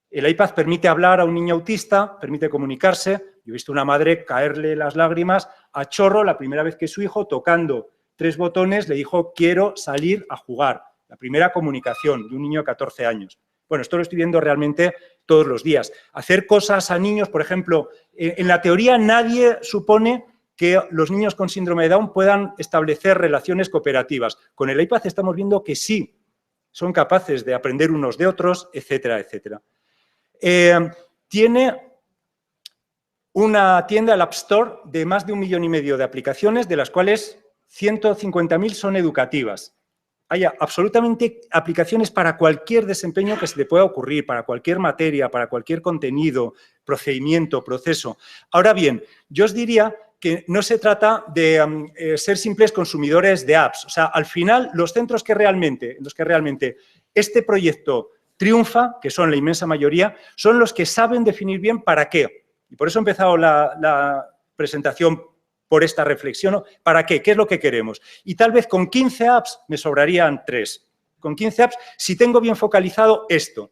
El iPad permite hablar a un niño autista, permite comunicarse. Yo he visto a una madre caerle las lágrimas a chorro la primera vez que su hijo, tocando 3 botones, le dijo, quiero salir a jugar. La primera comunicación de un niño de 14 años. Bueno, esto lo estoy viendo realmente todos los días. Hacer cosas a niños, por ejemplo, en la teoría nadie supone que los niños con síndrome de Down puedan establecer relaciones cooperativas. Con el iPad estamos viendo que sí, son capaces de aprender unos de otros, etcétera, etcétera. Tiene una tienda, el App Store, de más de 1,5 millones de aplicaciones, de las cuales 150.000 son educativas. Hay absolutamente aplicaciones para cualquier desempeño que se te pueda ocurrir, para cualquier materia, para cualquier contenido, procedimiento, proceso. Ahora bien, yo os diría que no se trata de ser simples consumidores de apps. O sea, al final, los centros en los que realmente este proyecto triunfa, que son la inmensa mayoría, son los que saben definir bien para qué. Y por eso he empezado la presentación por esta reflexión. ¿Para qué? ¿Qué es lo que queremos? Y tal vez con 15 apps me sobrarían 3. Con 15 apps, si tengo bien focalizado esto.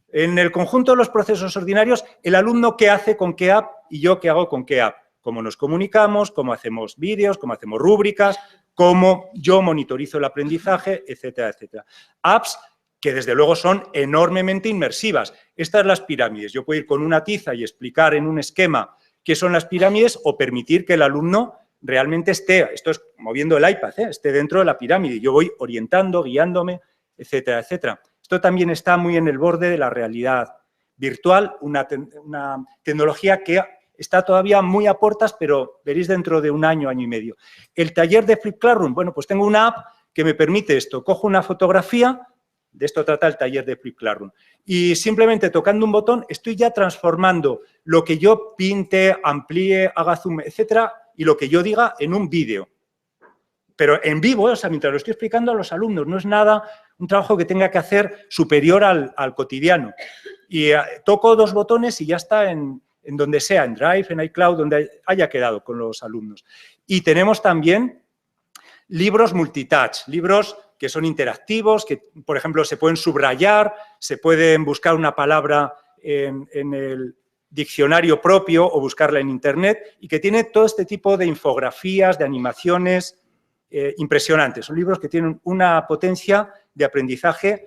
En el conjunto de los procesos ordinarios, el alumno qué hace con qué app y yo qué hago con qué app. Cómo nos comunicamos, cómo hacemos vídeos, cómo hacemos rúbricas, cómo yo monitorizo el aprendizaje, etcétera, etcétera. Apps que desde luego son enormemente inmersivas. Estas las pirámides. Yo puedo ir con una tiza y explicar en un esquema qué son las pirámides o permitir que el alumno realmente esté, esto es moviendo el iPad, esté dentro de la pirámide. Yo voy orientando, guiándome, etcétera, etcétera. Esto también está muy en el borde de la realidad virtual, una tecnología que está todavía muy a puertas, pero veréis dentro de un año, año y medio. El taller de Flip Classroom, bueno, pues tengo una app que me permite esto. Cojo una fotografía, de esto trata el taller de Flip Classroom, y simplemente tocando un botón estoy ya transformando lo que yo pinte, amplíe, haga zoom, etcétera, y lo que yo diga en un vídeo. Pero en vivo, o sea, mientras lo estoy explicando a los alumnos, no es nada, un trabajo que tenga que hacer superior al cotidiano. Y toco 2 botones y ya está en donde sea, en Drive, en iCloud, donde haya quedado con los alumnos. Y tenemos también libros multitouch, libros que son interactivos, que, por ejemplo, se pueden subrayar, se pueden buscar una palabra en el diccionario propio o buscarla en Internet y que tiene todo este tipo de infografías, de animaciones impresionantes. Son libros que tienen una potencia de aprendizaje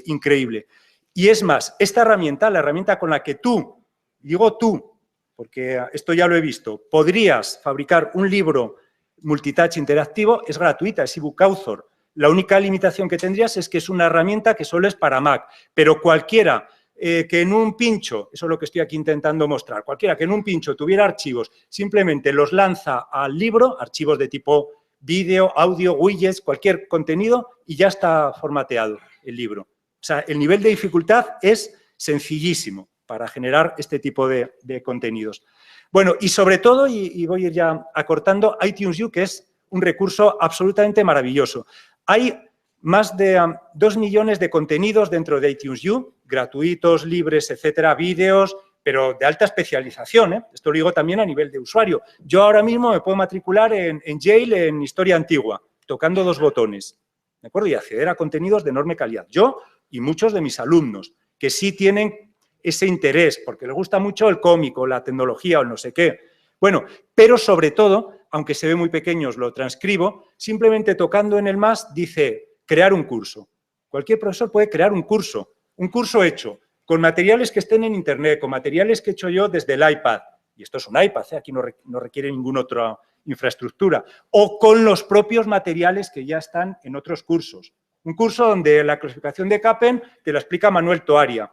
increíble. Y es más, esta herramienta, la herramienta con la que tú, digo tú, porque esto ya lo he visto, podrías fabricar un libro multitouch interactivo, es gratuita, es ebook author. La única limitación que tendrías es que es una herramienta que solo es para Mac, pero cualquiera que en un pincho, eso es lo que estoy aquí intentando mostrar, cualquiera que en un pincho tuviera archivos, simplemente los lanza al libro, archivos de tipo vídeo, audio, widgets, cualquier contenido y ya está formateado el libro. O sea, el nivel de dificultad es sencillísimo para generar este tipo de contenidos. Bueno, y sobre todo, y voy a ir ya acortando, iTunes U, que es un recurso absolutamente maravilloso. Hay más de 2 millones de contenidos dentro de iTunes U, gratuitos, libres, etcétera, vídeos, pero de alta especialización, ¿eh? Esto lo digo también a nivel de usuario. Yo ahora mismo me puedo matricular en Yale en Historia Antigua, tocando 2 botones, ¿de acuerdo? Y acceder a contenidos de enorme calidad. Yo y muchos de mis alumnos, que sí tienen ese interés, porque les gusta mucho el cómico, la tecnología o el no sé qué. Bueno, pero sobre todo, aunque se ve muy pequeño, os lo transcribo, simplemente tocando en el más dice crear un curso. Cualquier profesor puede crear un curso hecho con materiales que estén en Internet, con materiales que he hecho yo desde el iPad, y esto es un iPad, aquí no requiere ninguna otra infraestructura, o con los propios materiales que ya están en otros cursos. Un curso donde la clasificación de Kaplan te la explica Manuel Toaria.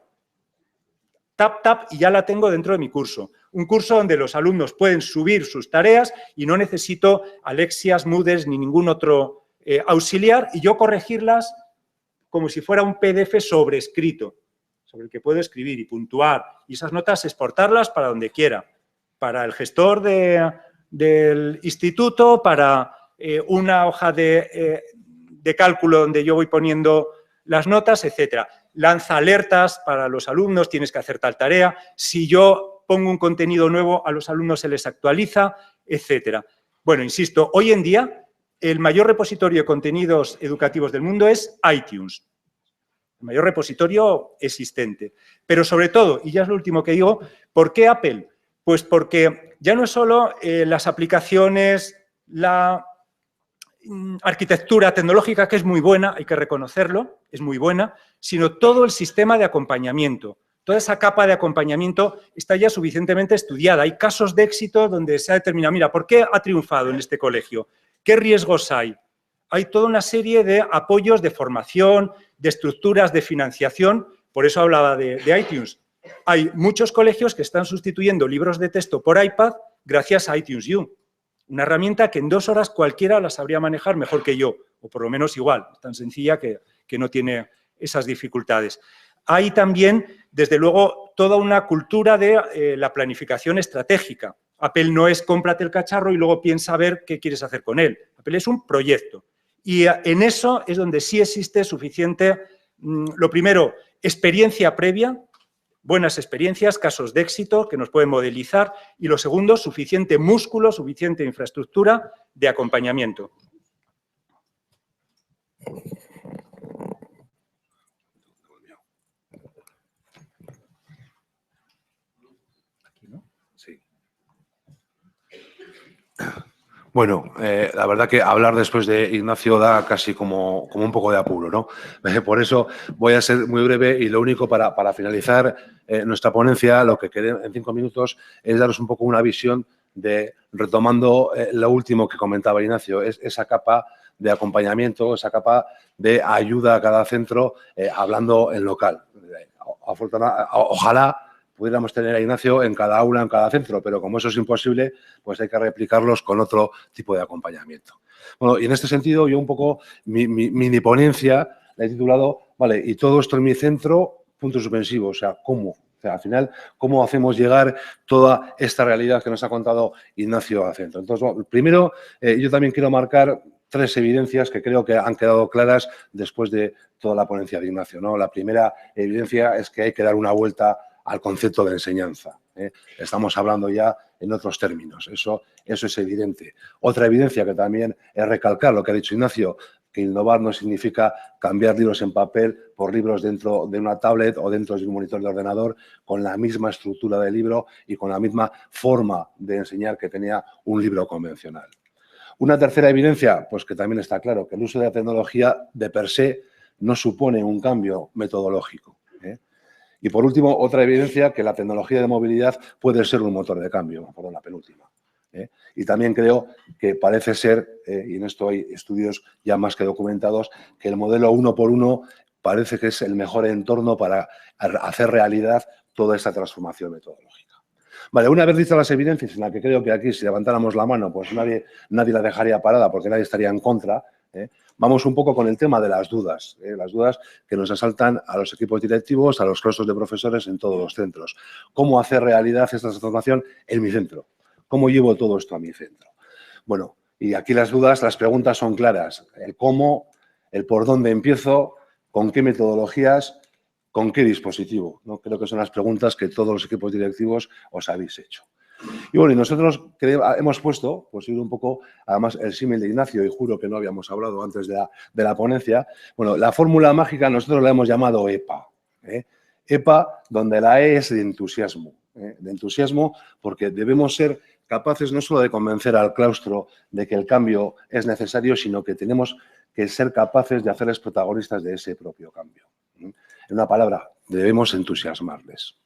Tap, tap, y ya la tengo dentro de mi curso. Un curso donde los alumnos pueden subir sus tareas y no necesito Alexias, Moodle ni ningún otro auxiliar y yo corregirlas como si fuera un PDF sobrescrito, sobre el que puedo escribir y puntuar, y esas notas exportarlas para donde quiera, para el gestor del instituto, para una hoja de cálculo donde yo voy poniendo las notas, etcétera. Lanza alertas para los alumnos, tienes que hacer tal tarea. Si yo pongo un contenido nuevo, a los alumnos se les actualiza, etcétera. Bueno, insisto, hoy en día el mayor repositorio de contenidos educativos del mundo es iTunes. El mayor repositorio existente. Pero sobre todo, y ya es lo último que digo, ¿por qué Apple? Pues porque ya no es solo las aplicaciones, la arquitectura tecnológica, que es muy buena, hay que reconocerlo, es muy buena, sino todo el sistema de acompañamiento. Toda esa capa de acompañamiento está ya suficientemente estudiada. Hay casos de éxito donde se ha determinado, mira, ¿por qué ha triunfado en este colegio? ¿Qué riesgos hay? Hay toda una serie de apoyos de formación, de estructuras de financiación, por eso hablaba de iTunes. Hay muchos colegios que están sustituyendo libros de texto por iPad gracias a iTunes U. Una herramienta que en 2 horas cualquiera la sabría manejar mejor que yo, o por lo menos igual, tan sencilla que no tiene esas dificultades. Hay también, desde luego, toda una cultura de la planificación estratégica. Apple no es cómprate el cacharro y luego piensa a ver qué quieres hacer con él. Apple es un proyecto. Y en eso es donde sí existe suficiente, lo primero, experiencia previa, buenas experiencias, casos de éxito que nos pueden modelizar y lo segundo, suficiente músculo, suficiente infraestructura de acompañamiento. Bueno, la verdad que hablar después de Ignacio da casi como un poco de apuro, ¿no? Por eso voy a ser muy breve y lo único para finalizar nuestra ponencia, lo que quede en 5 minutos, es daros un poco una visión de, retomando lo último que comentaba Ignacio, es esa capa de acompañamiento, esa capa de ayuda a cada centro, hablando en local. Ojalá pudiéramos tener a Ignacio en cada aula, en cada centro, pero como eso es imposible, pues hay que replicarlos con otro tipo de acompañamiento. Bueno, y en este sentido, yo un poco, mi mini ponencia la he titulado, vale, y todo esto en mi centro, punto suspensivo, o sea, ¿cómo? O sea, al final, ¿cómo hacemos llegar toda esta realidad que nos ha contado Ignacio al centro? Entonces, bueno, primero, yo también quiero marcar 3 evidencias que creo que han quedado claras después de toda la ponencia de Ignacio, ¿no? La primera evidencia es que hay que dar una vuelta al concepto de enseñanza. Estamos hablando ya en otros términos, eso es evidente. Otra evidencia que también es recalcar lo que ha dicho Ignacio, que innovar no significa cambiar libros en papel por libros dentro de una tablet o dentro de un monitor de ordenador con la misma estructura del libro y con la misma forma de enseñar que tenía un libro convencional. Una tercera evidencia, pues que también está claro, que el uso de la tecnología de per se no supone un cambio metodológico. Y por último, otra evidencia, que la tecnología de movilidad puede ser un motor de cambio, perdón, la penúltima. Y también creo que parece ser, y en esto hay estudios ya más que documentados, que el modelo 1 por 1 parece que es el mejor entorno para hacer realidad toda esta transformación metodológica. Vale, una vez dichas las evidencias, en la que creo que aquí si levantáramos la mano, pues nadie la dejaría parada porque nadie estaría en contra, vamos un poco con el tema de las dudas que nos asaltan a los equipos directivos, a los claustros de profesores en todos los centros. ¿Cómo hacer realidad esta transformación en mi centro? ¿Cómo llevo todo esto a mi centro? Bueno, y aquí las dudas, las preguntas son claras. El cómo, el por dónde empiezo, con qué metodologías, con qué dispositivo, ¿no? Creo que son las preguntas que todos los equipos directivos os habéis hecho. Y bueno, y nosotros hemos puesto, pues ir un poco, además, el símil de Ignacio, y juro que no habíamos hablado antes de la ponencia. Bueno, la fórmula mágica nosotros la hemos llamado EPA. EPA, donde la E es de entusiasmo. De entusiasmo porque debemos ser capaces no solo de convencer al claustro de que el cambio es necesario, sino que tenemos que ser capaces de hacerles protagonistas de ese propio cambio. En una palabra, debemos entusiasmarles.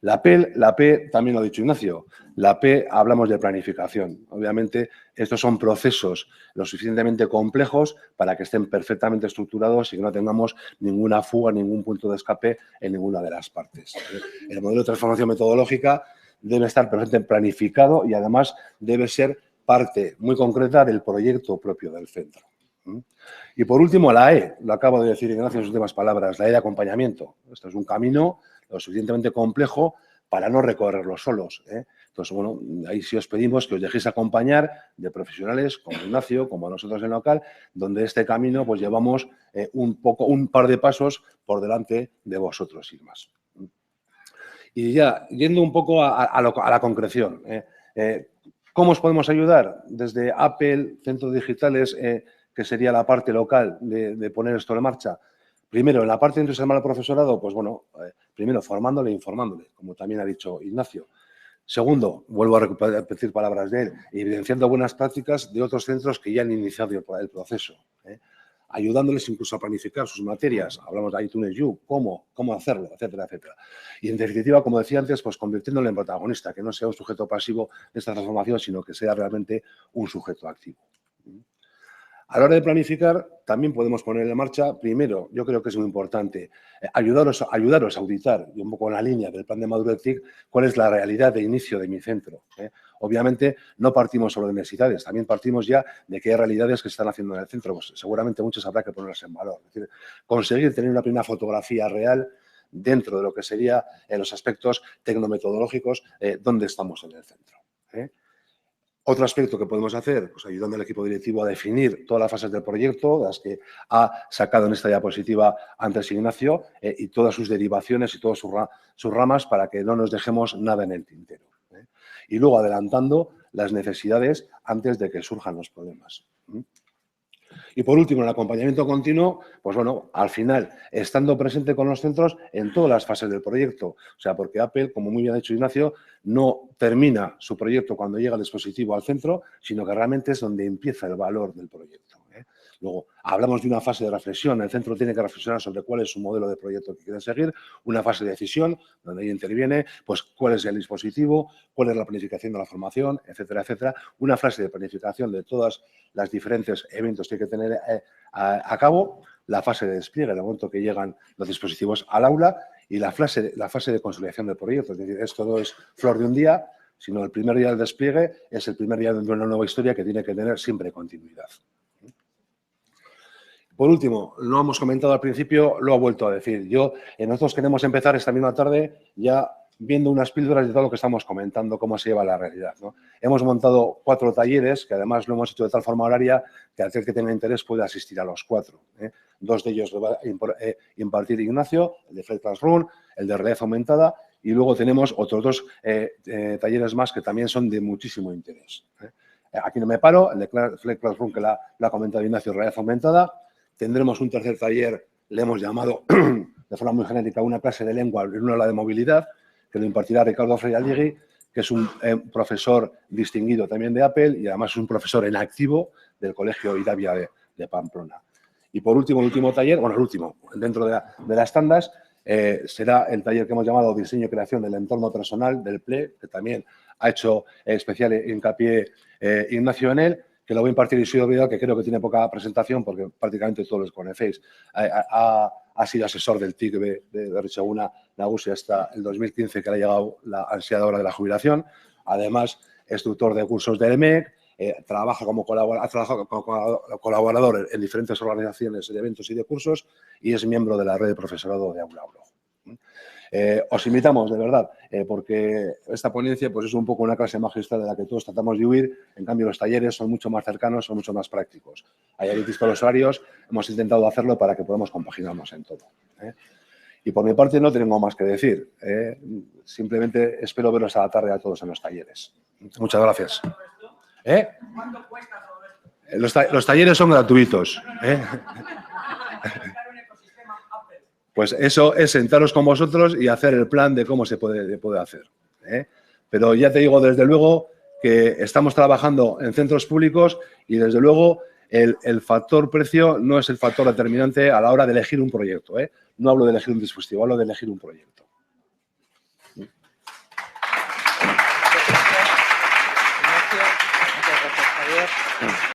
La P también lo ha dicho Ignacio, la P hablamos de planificación. Obviamente, estos son procesos lo suficientemente complejos para que estén perfectamente estructurados y que no tengamos ninguna fuga, ningún punto de escape en ninguna de las partes. El modelo de transformación metodológica debe estar perfectamente planificado y además debe ser parte muy concreta del proyecto propio del centro. Y por último, la E, lo acabo de decir Ignacio en sus últimas palabras, la E de acompañamiento. Esto es un camino lo suficientemente complejo para no recorrerlo solos. Entonces, bueno, ahí sí os pedimos que os dejéis acompañar de profesionales como Ignacio, como nosotros en local, donde este camino pues llevamos un par de pasos por delante de vosotros y más. Y ya, yendo un poco a la concreción, ¿cómo os podemos ayudar? Desde Apple, centros digitales, que sería la parte local de poner esto en marcha. Primero, en la parte de entusiasmar al profesorado, pues bueno, primero formándole e informándole, como también ha dicho Ignacio. Segundo, vuelvo a repetir palabras de él, evidenciando buenas prácticas de otros centros que ya han iniciado el proceso. Ayudándoles incluso a planificar sus materias. Hablamos de iTunes U, cómo hacerlo, etcétera, etcétera. Y en definitiva, como decía antes, pues convirtiéndole en protagonista, que no sea un sujeto pasivo de esta transformación, sino que sea realmente un sujeto activo. A la hora de planificar, también podemos poner en marcha, primero, yo creo que es muy importante, ayudaros a auditar, y un poco en la línea del plan de madurez TIC, cuál es la realidad de inicio de mi centro. Obviamente, no partimos solo de necesidades, también partimos ya de qué realidades que se están haciendo en el centro. Pues seguramente muchas habrá que ponerlas en valor. Es decir, conseguir tener una primera fotografía real dentro de lo que sería los aspectos tecnometodológicos, dónde estamos en el centro. Otro aspecto que podemos hacer, pues ayudando al equipo directivo a definir todas las fases del proyecto, las que ha sacado en esta diapositiva antes Ignacio, y todas sus derivaciones y todas sus ramas para que no nos dejemos nada en el tintero. Y luego adelantando las necesidades antes de que surjan los problemas. Y por último, el acompañamiento continuo, pues bueno, al final, estando presente con los centros en todas las fases del proyecto. O sea, porque Apple, como muy bien ha dicho Ignacio, no termina su proyecto cuando llega el dispositivo al centro, sino que realmente es donde empieza el valor del proyecto. Luego, hablamos de una fase de reflexión. El centro tiene que reflexionar sobre cuál es su modelo de proyecto que quiere seguir. Una fase de decisión, donde ahí interviene, pues, cuál es el dispositivo, cuál es la planificación de la formación, etcétera, etcétera. Una fase de planificación de todos los diferentes eventos que hay que tener a cabo. La fase de despliegue, en el momento que llegan los dispositivos al aula. Y la fase de consolidación del proyecto. Es decir, esto no es flor de un día, sino el primer día del despliegue es el primer día de una nueva historia que tiene que tener siempre continuidad. Por último, lo hemos comentado al principio, lo ha vuelto a decir. Nosotros queremos empezar esta misma tarde ya viendo unas píldoras de todo lo que estamos comentando, cómo se lleva la realidad, ¿no? Hemos montado 4 talleres, que además lo hemos hecho de tal forma horaria que aquel que tenga interés puede asistir a los 4. 2 de ellos lo va a impartir Ignacio, el de Flex Classroom, el de realidad aumentada, y luego tenemos otros 2 talleres más que también son de muchísimo interés. Aquí no me paro, el de Flex Classroom que la ha comentado Ignacio, realidad aumentada. Tendremos un tercer taller, le hemos llamado de forma muy genérica una clase de lengua en una aula de movilidad, que lo impartirá Ricardo Freyaligui, que es un profesor distinguido también de Apple y además es un profesor en activo del Colegio Idavia de Pamplona. Y por último, el último taller, bueno, el último, dentro de las tandas, será el taller que hemos llamado Diseño y Creación del Entorno Personal, del PLE, que también ha hecho especial hincapié Ignacio en él, que lo voy a impartir Isidro Vidal, que creo que tiene poca presentación porque prácticamente todos los conocéis. Ha sido asesor del TIC de Richeguna Nagusi hasta el 2015, que le ha llegado la ansiada hora de la jubilación. Además, es tutor de cursos del EMEC, ha trabajado como colaborador en diferentes organizaciones de eventos y de cursos y es miembro de la red de profesorado de Aula Oro. Os invitamos, de verdad, porque esta ponencia pues, es un poco una clase magistral de la que todos tratamos de huir. En cambio, los talleres son mucho más cercanos, son mucho más prácticos. Hayáis visto los horarios, hemos intentado hacerlo para que podamos compaginarnos en todo. Y por mi parte no tengo más que decir. Simplemente espero veros a la tarde a todos en los talleres. Muchas gracias. ¿Cuánto cuesta todo esto? Los talleres son gratuitos. Pues eso es sentaros con vosotros y hacer el plan de cómo se puede hacer. Pero ya te digo, desde luego, que estamos trabajando en centros públicos y, desde luego, el factor precio no es el factor determinante a la hora de elegir un proyecto. No hablo de elegir un dispositivo, hablo de elegir un proyecto. Muchas gracias, Javier.